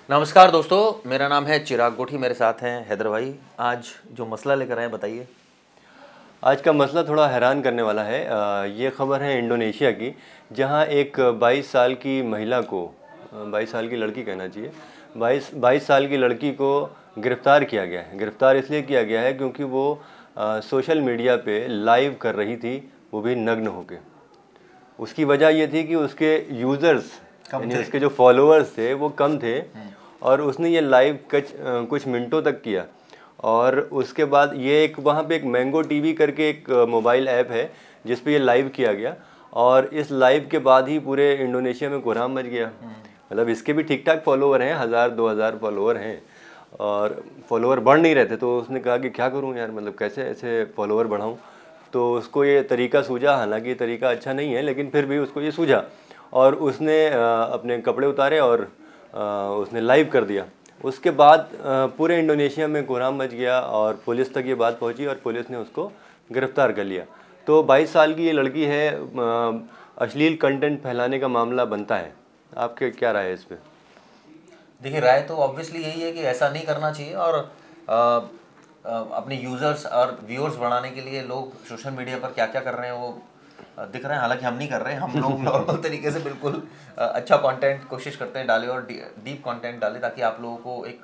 नमस्कार दोस्तों, मेरा नाम है चिराग गोठी, मेरे साथ हैं हैदर भाई। आज जो मसला लेकर आए बताइए। आज का मसला थोड़ा हैरान करने वाला है। ये खबर है इंडोनेशिया की, जहां एक 22 साल की महिला को 22 साल की लड़की कहना चाहिए, 22 साल की लड़की को गिरफ़्तार किया गया है। गिरफ़्तार इसलिए किया गया है क्योंकि वो सोशल मीडिया पे लाइव कर रही थी, वो भी नग्न होके। उसकी वजह ये थी कि उसके यूज़र्स यानी उसके जो फॉलोअर्स थे वो कम थे, और उसने ये लाइव कुछ मिनटों तक किया। और उसके बाद ये एक वहाँ पे एक मैंगो टीवी करके एक मोबाइल ऐप है जिस पे ये लाइव किया गया, और इस लाइव के बाद ही पूरे इंडोनेशिया में कोहराम मच गया। मतलब इसके भी ठीक ठाक फॉलोअर हैं, 1000-2000 फॉलोअर हैं, और फॉलोअर बढ़ नहीं रहे थे। तो उसने कहा कि क्या करूं यार, मतलब कैसे ऐसे फॉलोअर बढ़ाऊं। तो उसको ये तरीका सूझा, हालांकि ये तरीका अच्छा नहीं है, लेकिन फिर भी उसको ये सूझा, और उसने अपने कपड़े उतारे और उसने लाइव कर दिया। उसके बाद पूरे इंडोनेशिया में कोहराम मच गया और पुलिस तक ये बात पहुंची और पुलिस ने उसको गिरफ़्तार कर लिया। तो 22 साल की ये लड़की है, अश्लील कंटेंट फैलाने का मामला बनता है। आपके क्या राय है इस पर? देखिए, राय तो ऑब्वियसली यही है कि ऐसा नहीं करना चाहिए, और अपने यूज़र्स और व्यूअर्स बढ़ाने के लिए लोग सोशल मीडिया पर क्या क्या कर रहे हैं वो दिख रहे हैं। हालांकि हम नहीं कर रहे हैं, हम लोग नॉर्मल तरीके से बिल्कुल अच्छा कंटेंट कोशिश करते हैं डालें, और डीप कंटेंट डालें, ताकि आप लोगों को एक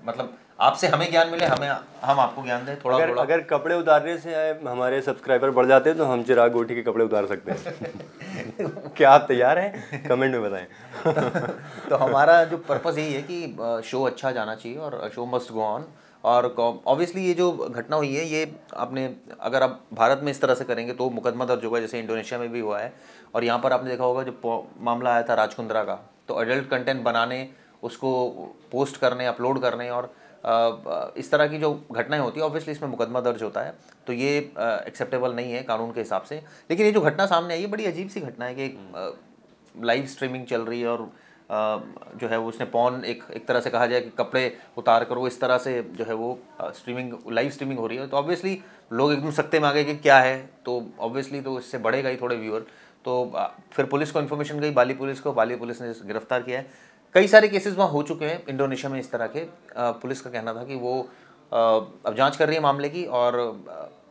मतलब आपसे हमें ज्ञान मिले, हम आपको ज्ञान दें थोड़ा थोड़ा। अगर कपड़े उतारने से हमारे सब्सक्राइबर बढ़ जाते हैं तो हम चिराग गोठी के कपड़े उतार सकते हैं। क्या आप तैयार हैं? कमेंट में बताएं। तो हमारा जो पर्पस यही है कि शो अच्छा जाना चाहिए और शो मस्ट गो ऑन। और ऑब्वियसली ये जो घटना हुई है, ये आपने अगर आप भारत में इस तरह से करेंगे तो मुकदमा दर्ज होगा, जैसे इंडोनेशिया में भी हुआ है। और यहाँ पर आपने देखा होगा जो मामला आया था राजकुंद्रा का, तो एडल्ट कंटेंट बनाने, उसको पोस्ट करने, अपलोड करने, और इस तरह की जो घटनाएं होती है, ऑब्वियसली इसमें मुकदमा दर्ज होता है। तो ये एक्सेप्टेबल नहीं है कानून के हिसाब से। लेकिन ये जो घटना सामने आई है, बड़ी अजीब सी घटना है कि लाइव स्ट्रीमिंग चल रही है, और जो है वो उसने पॉन एक तरह से कहा जाए कि कपड़े उतार कर वो इस तरह से जो है वो लाइव स्ट्रीमिंग हो रही है। तो ऑब्वियसली लोग एकदम सकते में आ गए कि क्या है, तो ऑब्वियसली तो इससे बढ़ेगा ही थोड़े व्यूअर। तो फिर पुलिस को इन्फॉर्मेशन गई, बाली पुलिस ने गिरफ्तार किया है। कई सारे केसेस वहाँ हो चुके हैं इंडोनेशिया में इस तरह के। पुलिस का कहना था कि वो अब जांच कर रही है मामले की, और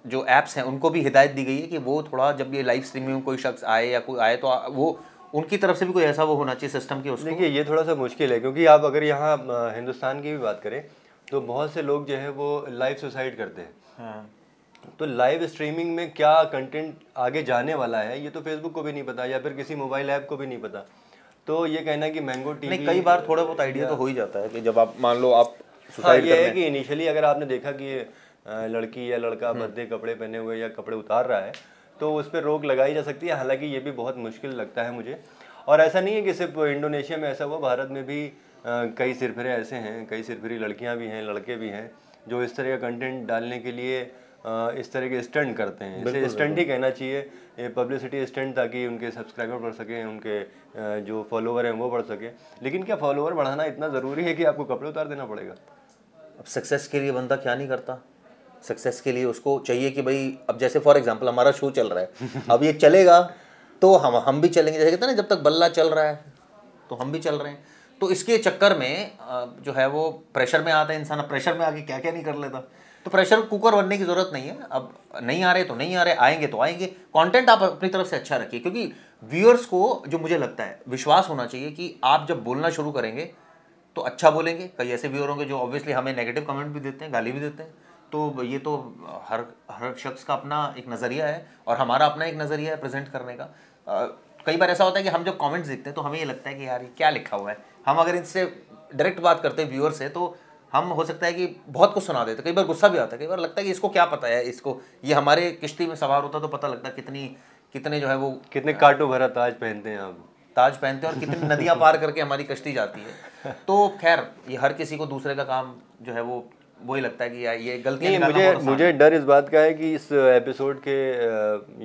जो ऐप्स हैं उनको भी हिदायत दी गई है कि वो थोड़ा, जब ये लाइव स्ट्रीमिंग में कोई शख्स आए या कोई आए, तो वो उनकी तरफ से भी कोई ऐसा वो होना चाहिए सिस्टम के उसको। देखिए, ये थोड़ा सा मुश्किल है, क्योंकि आप अगर यहाँ हिंदुस्तान की भी बात करें तो बहुत से लोग जो है वो लाइव सुसाइड करते हैं। हाँ। तो लाइव स्ट्रीमिंग में क्या कंटेंट आगे जाने वाला है ये तो फेसबुक को भी नहीं पता, या फिर किसी मोबाइल ऐप को भी नहीं पता। तो ये कहना कि मैंगो टीवी, नहीं, कई बार थोड़ा बहुत आइडिया तो हो ही जाता है कि जब आप मान लो आप हाँ, सुसाइड ये है करने। कि इनिशियली अगर आपने देखा कि लड़की या लड़का भद्दे कपड़े पहने हुए या कपड़े उतार रहा है तो उस पर रोक लगाई जा सकती है। हालांकि ये भी बहुत मुश्किल लगता है मुझे। और ऐसा नहीं है कि सिर्फ इंडोनेशिया में ऐसा हुआ, भारत में भी कई सिरफिरे ऐसे हैं, कई सिरफिरी लड़कियां भी हैं, लड़के भी हैं, जो इस तरह का कंटेंट डालने के लिए इस तरह के स्टंट करते हैं। इसे स्टंट ही कहना चाहिए, ये पब्लिसिटी स्टंट, ताकि उनके सब्सक्राइबर बढ़ सकें, उनके जो फॉलोवर हैं वो बढ़ सके। लेकिन क्या फॉलोवर बढ़ाना इतना ज़रूरी है कि आपको कपड़े उतार देना पड़ेगा? अब सक्सेस के लिए बंदा क्या नहीं करता। सक्सेस के लिए उसको चाहिए कि भाई, अब जैसे फॉर एग्जांपल हमारा शो चल रहा है, अब ये चलेगा तो हम भी चलेंगे। जैसे कहते हैं ना, जब तक बल्ला चल रहा है तो हम भी चल रहे हैं। तो इसके चक्कर में जो है वो प्रेशर में आता है इंसान। अब प्रेशर में आके क्या क्या नहीं कर लेता। तो प्रेशर कुकर बनने की ज़रूरत नहीं है। अब नहीं आ रहे तो नहीं आ रहे, आएंगे तो आएंगे। कंटेंट आप अपनी तरफ से अच्छा रखिए, क्योंकि व्यूअर्स को, जो मुझे लगता है, विश्वास होना चाहिए कि आप जब बोलना शुरू करेंगे तो अच्छा बोलेंगे। कई ऐसे व्यूअर होंगे जो ऑब्वियसली हमें नेगेटिव कमेंट भी देते हैं, गाली भी देते हैं। तो ये तो हर हर शख्स का अपना एक नज़रिया है, और हमारा अपना एक नज़रिया है प्रेजेंट करने का। कई बार ऐसा होता है कि हम जब कमेंट्स देखते हैं तो हमें ये लगता है कि यार ये क्या लिखा हुआ है। हम अगर इनसे डायरेक्ट बात करते हैं व्यूअर से, तो हम हो सकता है कि बहुत कुछ सुना देते। कई बार गुस्सा भी आता है, कई बार लगता है कि इसको क्या पता है, इसको ये हमारे किश्ती में सवार होता तो पता लगता कितने जो है वो कितने कांटों भरा ताज पहनते हैं आप। ताज पहनते हैं, और कितनी नदियां पार करके हमारी कश्ती जाती है। तो खैर, ये हर किसी को दूसरे का काम जो है वो वही लगता है कि यार ये गलतियां नहीं, निकालना बहुत आसान मुझे है। डर इस बात का है कि इस एपिसोड के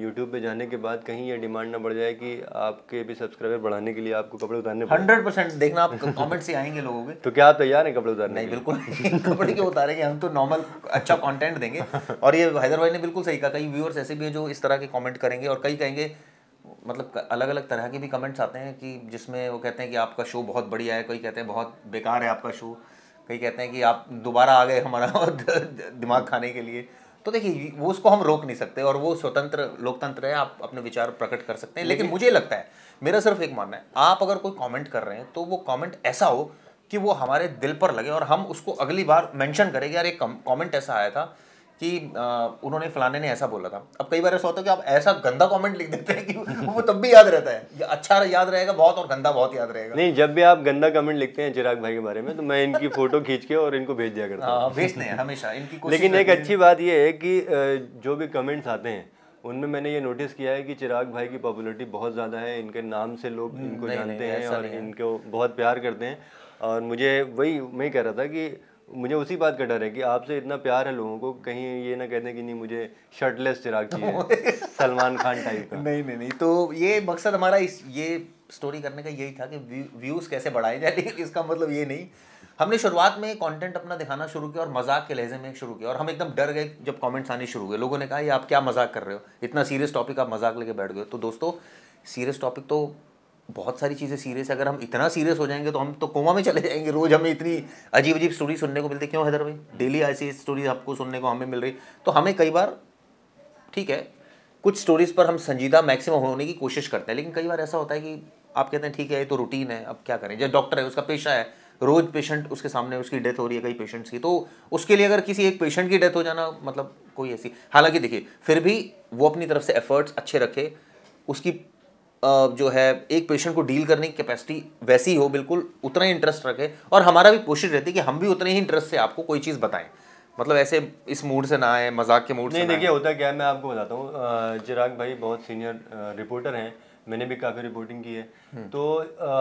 यूट्यूब पे जाने के बाद कहीं ये डिमांड ना बढ़ जाए कि आपके भी सब्सक्राइबर बढ़ाने के लिए आपको कपड़े उतारने पड़े। 100% देखना, आप कमेंट से आएंगे लोगों के। तो क्या आप तैयार हैं कपड़े उतारने नहीं, के लिए? बिल्कुल नहीं। कपड़े क्यों उतारेंगे, हम तो नॉर्मल अच्छा कंटेंट देंगे। और ये हैदर भाई ने बिल्कुल सही कहा, कई व्यूअर्स ऐसे भी हैं जो इस तरह के कमेंट करेंगे, और कई कहेंगे मतलब अलग अलग तरह के भी कमेंट्स आते हैं कि जिसमें वो कहते हैं कि आपका शो बहुत बढ़िया है, कोई कहते हैं बहुत बेकार है आपका शो, कई कहते हैं कि आप दोबारा आ गए हमारा दिमाग खाने के लिए। तो देखिए वो उसको हम रोक नहीं सकते और वो स्वतंत्र लोकतंत्र है, आप अपने विचार प्रकट कर सकते हैं। लेकिन मुझे लगता है, मेरा सिर्फ एक मानना है, आप अगर कोई कमेंट कर रहे हैं तो वो कमेंट ऐसा हो कि वो हमारे दिल पर लगे और हम उसको अगली बार मेंशन करें कि यार एक कमेंट ऐसा आया था कि उन्होंने फलाने ने ऐसा बोला था। अब कई बार ऐसा होता है कि आप ऐसा गंदा कमेंट लिख देते हैं कि वो तब भी याद रहता है, या अच्छा याद रहेगा बहुत और गंदा बहुत याद रहेगा। नहीं, जब भी आप गंदा कमेंट लिखते हैं चिराग भाई के बारे में तो मैं इनकी फोटो खींच के और इनको भेज दिया करता हूँ। भेजते हैं हमेशा, इनकी कोशिश। लेकिन एक अच्छी बात यह है कि जो भी कमेंट्स आते हैं उनमें मैंने ये नोटिस किया है कि चिराग भाई की पॉपुलैरिटी बहुत ज़्यादा है, इनके नाम से लोग इनको जानते हैं और इनको बहुत प्यार करते हैं। और मुझे वही मैं कह रहा था कि मुझे उसी बात का डर है कि आपसे इतना प्यार है लोगों को, कहीं ये ना कहते हैं कि नहीं मुझे शर्टलेस चिराग चाहिए सलमान खान टाइप का। नहीं, तो ये मकसद हमारा इस ये स्टोरी करने का यही था कि व्यूज़ कैसे बढ़ाए जाए, लेकिन इसका मतलब ये नहीं। हमने शुरुआत में कंटेंट अपना दिखाना शुरू किया और मजाक के लहजे में शुरू किया और हम एकदम डर गए जब कमेंट्स आने शुरू हुए। लोगों ने कहा ये आप क्या मजाक कर रहे हो, इतना सीरियस टॉपिक आप मजाक लेके बैठ गए। तो दोस्तों सीरियस टॉपिक तो बहुत सारी चीज़ें सीरियस है, अगर हम इतना सीरियस हो जाएंगे तो हम तो कोमा में चले जाएंगे। रोज़ हमें इतनी अजीब अजीब स्टोरी सुनने को मिलती, क्यों हैदर भाई डेली ऐसी स्टोरी आपको सुनने को हमें मिल रही। तो हमें कई बार ठीक है कुछ स्टोरीज़ पर हम संजीदा मैक्सिमम होने की कोशिश करते हैं, लेकिन कई बार ऐसा होता है कि आप कहते हैं ठीक है ये तो रूटीन है, अब क्या करें। जैसे डॉक्टर है, उसका पेशा है, रोज़ पेशेंट उसके सामने उसकी डेथ हो रही है कई पेशेंट्स की, तो उसके लिए अगर किसी एक पेशेंट की डेथ हो जाना मतलब कोई ऐसी, हालांकि देखिए फिर भी वो अपनी तरफ से एफर्ट्स अच्छे रखे, उसकी जो है एक पेशेंट को डील करने की कैपेसिटी वैसी हो, बिल्कुल उतना ही इंटरेस्ट रखे। और हमारा भी कोशिश रहती है कि हम भी उतने ही इंटरेस्ट से आपको कोई चीज़ बताएं, मतलब ऐसे इस मूड से ना आए, मजाक के मूड से नहीं। ना देखिए होता क्या है, मैं आपको बताता हूँ, चिराग भाई बहुत सीनियर रिपोर्टर हैं, मैंने भी काफ़ी रिपोर्टिंग की है। तो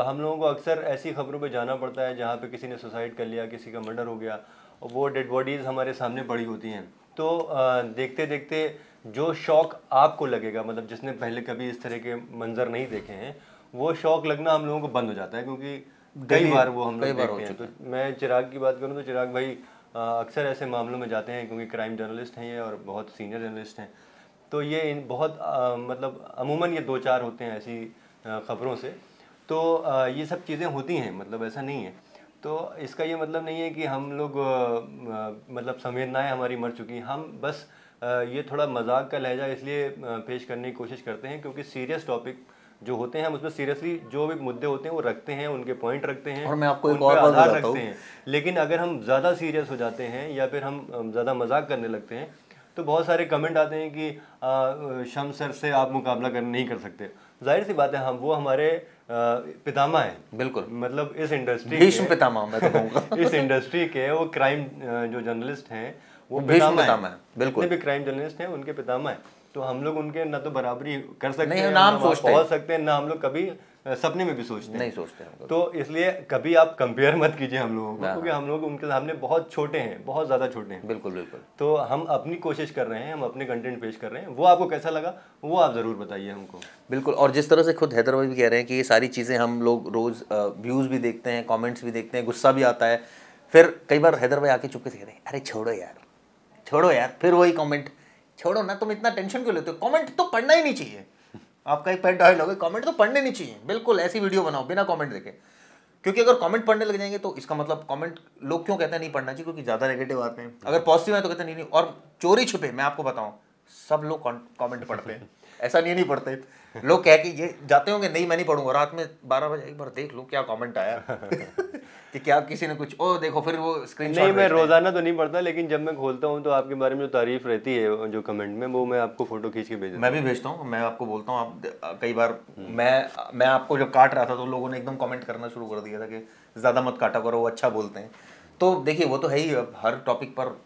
हम लोगों को अक्सर ऐसी खबरों पे जाना पड़ता है जहाँ पे किसी ने सुसाइड कर लिया, किसी का मर्डर हो गया और वो डेड बॉडीज़ हमारे सामने पड़ी होती हैं। तो देखते देखते जो शौक आपको लगेगा, मतलब जिसने पहले कभी इस तरह के मंजर नहीं देखे हैं, वो शौक लगना हम लोगों को बंद हो जाता है, क्योंकि कई बार वो हम लोग देखते हैं। तो मैं चिराग की बात करूँ तो चिराग भाई अक्सर ऐसे मामलों में जाते हैं, क्योंकि क्राइम जर्नलिस्ट हैं ये और बहुत सीनियर जर्नलिस्ट हैं। तो ये बहुत मतलब अमूमन ये 2-4 होते हैं ऐसी खबरों से। तो ये सब चीज़ें होती हैं, मतलब ऐसा नहीं है। तो इसका ये मतलब नहीं है कि हम लोग मतलब संवेदनाएं हमारी मर चुकी हैं। हम बस ये थोड़ा मजाक का लहजा इसलिए पेश करने की कोशिश करते हैं क्योंकि सीरियस टॉपिक जो होते हैं हम उसमें सीरियसली जो भी मुद्दे होते हैं वो रखते हैं, उनके पॉइंट रखते हैं और मैं आपको एक उन और पे बात आधार बताता रखते हैं। लेकिन अगर हम ज़्यादा सीरियस हो जाते हैं या फिर हम ज़्यादा मजाक करने लगते हैं तो बहुत सारे कमेंट आते हैं कि शम्स सर से आप मुकाबला नहीं कर सकते। जाहिर सी बात है, हम वो हमारे पितामह हैं, बिल्कुल, मतलब इस इंडस्ट्री भीष्म पितामह मैं तो कहूँगा इस इंडस्ट्री के वो क्राइम जो जर्नलिस्ट हैं वो भीष्म पितामह है, बिल्कुल। जितने भी क्राइम जर्नलिस्ट हैं उनके पितामह हैं। तो हम लोग उनके ना तो बराबरी कर सकते नहीं, हैं, नाम ना सोचते पहुंच सकते हैं, ना हम लोग कभी सपने में भी सोचते नहीं सोचते हैं। तो इसलिए कभी आप कंपेयर मत कीजिए हम लोगों को, क्योंकि हम लोग उनके सामने बहुत छोटे हैं, बहुत ज़्यादा छोटे हैं। बिल्कुल बिल्कुल। तो हम अपनी कोशिश कर रहे हैं, हम अपने कंटेंट पेश कर रहे हैं। वो आपको कैसा लगा वो आप ज़रूर बताइए हमको। बिल्कुल, और जिस तरह से खुद हैदर भाई भी कह रहे हैं कि ये सारी चीज़ें हम लोग रोज़ व्यूज़ भी देखते हैं, कमेंट्स भी देखते हैं, गुस्सा भी आता है, फिर कई बार हैदर भाई आके चुपके से कहते हैं अरे छोड़ो यार, फिर वही कमेंट, छोड़ो ना, तुम इतना टेंशन क्यों लेते हो, कमेंट तो पढ़ना ही नहीं चाहिए। आपका एक पेट डायलॉग है, कमेंट तो पढ़ने नहीं चाहिए, बिल्कुल ऐसी वीडियो बनाओ बिना कमेंट देखे। क्योंकि अगर कमेंट पढ़ने लग जाएंगे तो इसका मतलब कमेंट लोग क्यों कहते हैं नहीं पढ़ना चाहिए, क्योंकि ज़्यादा नेगेटिव आते हैं। अगर पॉजिटिव है तो कहते हैं नहीं। और चोरी छुपे मैं आपको बताऊं, सब लोग कमेंट पढ़ते हैं, ऐसा नहीं पढ़ते। लोग कह के ये जाते होंगे नहीं मैं नहीं पढ़ूंगा, रात में 12 बजे एक बार देख लूँ क्या कमेंट आया कि क्या किसी ने कुछ ओ देखो, फिर वो स्क्रीनशॉट। नहीं, मैं रोजाना तो नहीं पढ़ता, लेकिन जब मैं खोलता हूँ तो आपके बारे में जो तारीफ रहती है जो कमेंट में, वो मैं आपको फोटो खींच के भेज देता हूँ। मैं भी भेजता हूँ, मैं आपको बोलता हूँ। आप कई बार मैं आपको जब काट रहा था तो लोगों ने एकदम कमेंट करना शुरू कर दिया था कि ज़्यादा मत काटा करो, वो अच्छा बोलते हैं। तो देखिए वो तो है ही, अब हर टॉपिक पर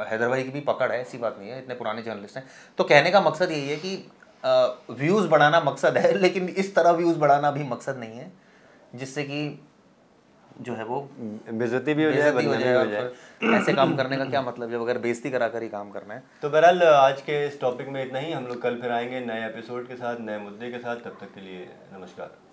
हैदर भाई की भी पकड़ है, ऐसी बात नहीं है, इतने पुराने जर्नलिस्ट हैं। तो कहने का मकसद यही है कि व्यूज़ बढ़ाना मकसद है, लेकिन इस तरह व्यूज़ बढ़ाना भी मकसद नहीं है जिससे कि जो है वो बेइज्जती भी हो जाए, बदनामी भी हो जाए। ऐसे काम करने का क्या मतलब जब अगर बेइज्जती करा कर ही काम करना है। तो बहरहाल आज के इस टॉपिक में इतना ही। हम लोग कल फिर आएंगे नए एपिसोड के साथ, नए मुद्दे के साथ। तब तक के लिए नमस्कार।